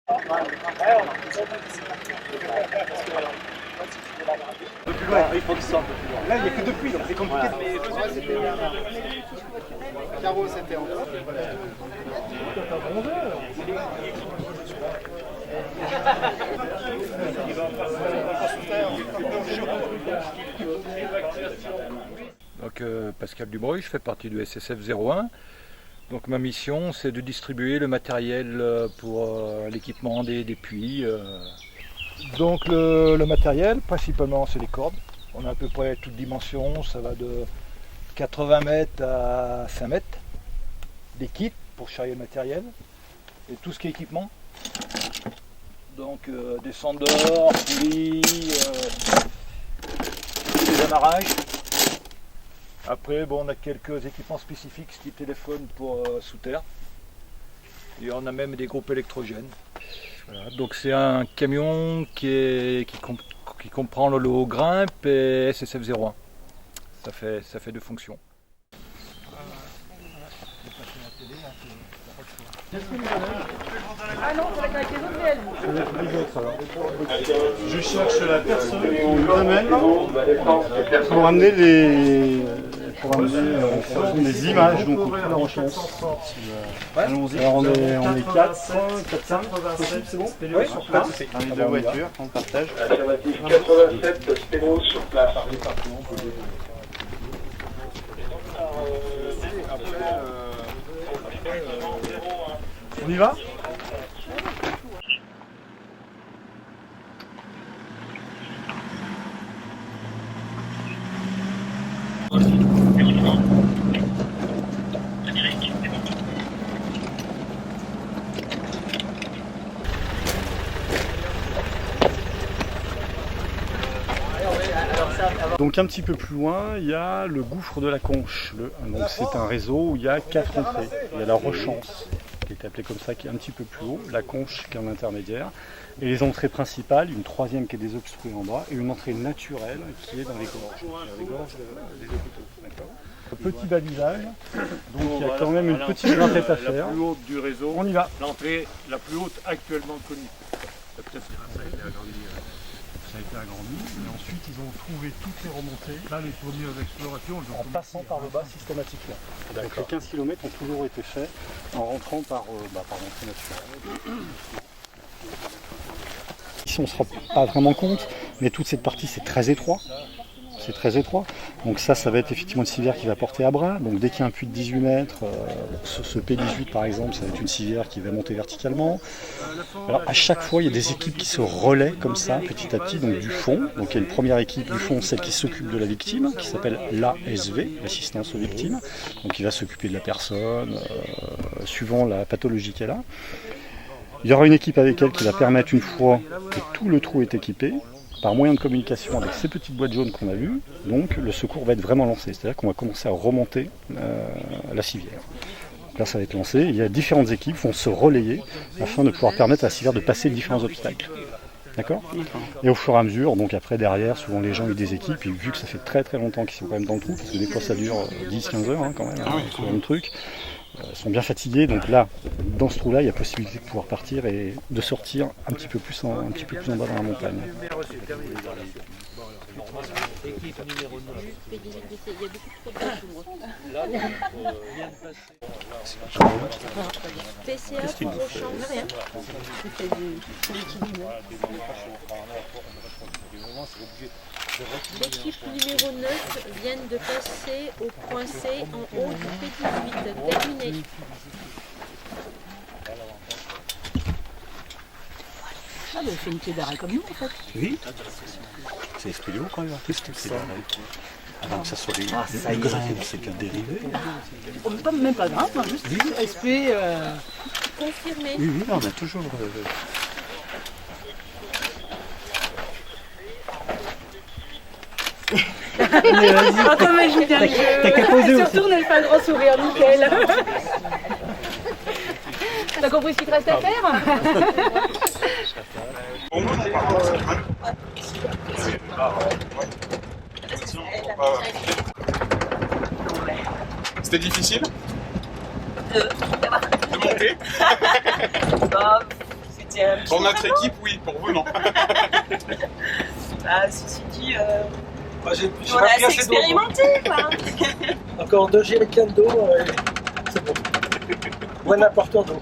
plus loin, il faut qu'il sorte. Là, il n'y a que deux puits, donc c'est compliqué. Carreau, c'était en Donc Pascal Dubruy, je fais partie du SSF 01. Donc ma mission, c'est de distribuer le matériel pour l'équipement des puits. Donc le matériel, principalement, c'est les cordes. On a à peu près toutes dimensions, ça va de 80 mètres à 5 mètres. Des kits pour charrier le matériel et tout ce qui est équipement. Donc des sandors, poulies, des amarrages. Après, bon, on a quelques équipements spécifiques, style téléphone pour sous terre. Et on a même des groupes électrogènes. Voilà, donc c'est un camion qui comprend le lot Grimpe et SSF 01. Ça fait deux fonctions. Ah non, ça va être avec les autres réels. Je cherche la personne qui nous amène pour amener les images, donc au plus la recherche. Allons-y. Alors on est 4, 5, c'est bon? Oui, sur place. On est deux voitures, on partage. Alternative 87, Spéro sur place. On y va? Donc un petit peu plus loin, il y a le gouffre de la Conche. Donc c'est un réseau où il y a 4 entrées. Il y a la Rechanse, qui est appelée comme ça, qui est un petit peu plus haut, la Conche qui est en intermédiaire, et les entrées principales, une troisième qui est désobstruée en bas, et une entrée naturelle qui est dans les gorges des hôpitaux. Petit balisage, donc il y a quand même une petite grimpette à faire. La plus haute du réseau. On y va. L'entrée la plus haute actuellement connue. Peut-être Ça a été agrandi, et ensuite ils ont trouvé toutes les remontées. là les premières explorations. En passant par le bas systématiquement. Donc les 15 km ont toujours été faits en rentrant par l'entrée naturelle. Ici on ne se rend pas vraiment compte, mais toute cette partie c'est très étroit. C'est très étroit. Donc ça va être effectivement une civière qui va porter à bras. Donc dès qu'il y a un puits de 18 mètres, ce P18 par exemple, ça va être une civière qui va monter verticalement. Alors à chaque fois, il y a des équipes qui se relaient comme ça, petit à petit, donc du fond. Donc il y a une première équipe du fond, celle qui s'occupe de la victime, qui s'appelle l'ASV, l'assistance aux victimes. Donc il va s'occuper de la personne, suivant la pathologie qu'elle a. Il y aura une équipe avec elle qui va permettre, une fois que tout le trou est équipé, par moyen de communication avec ces petites boîtes jaunes qu'on a vues, donc le secours va être vraiment lancé, c'est-à-dire qu'on va commencer à remonter la civière. Donc là ça va être lancé, il y a différentes équipes qui vont se relayer afin de pouvoir permettre à la civière de passer différents obstacles. D'accord ? Et au fur et à mesure, donc après derrière, souvent les gens ont eu des équipes, et vu que ça fait très très longtemps qu'ils sont quand même dans le trou, parce que des fois ça dure 10-15 heures quand même, ce genre de truc, ils sont bien fatigués, donc là, dans ce trou-là, il y a possibilité de pouvoir partir et de sortir un petit peu plus en bas dans la montagne. Équipe numéro 9. Il y a beaucoup de PCA pour Rechange, rien. L'équipe numéro 9 vient de passer au point C en haut du P18. Terminé. Ah, mais c'est une pied d'arrêt comme nous en fait. Oui, c'est Espéléo quand même, artiste, c'est avant que ça soit les c'est qu'un dérivé. Même pas grave, hein, juste SP. Confirmé. Oui, on a toujours. Attends, mais Julien, elle se retourne, elle fait un grand sourire, nickel. T'as compris ce qu'il te reste à faire? C'était difficile de monter? C'est C'est un petit Pour notre complément. équipe, oui, pour vous, non. Ah, ceci dit, J'ai on pas a pris assez assez d'eau. expérimenté, quoi. Encore 2 jerrycans d'eau, c'est bon. Bon apporteur d'eau.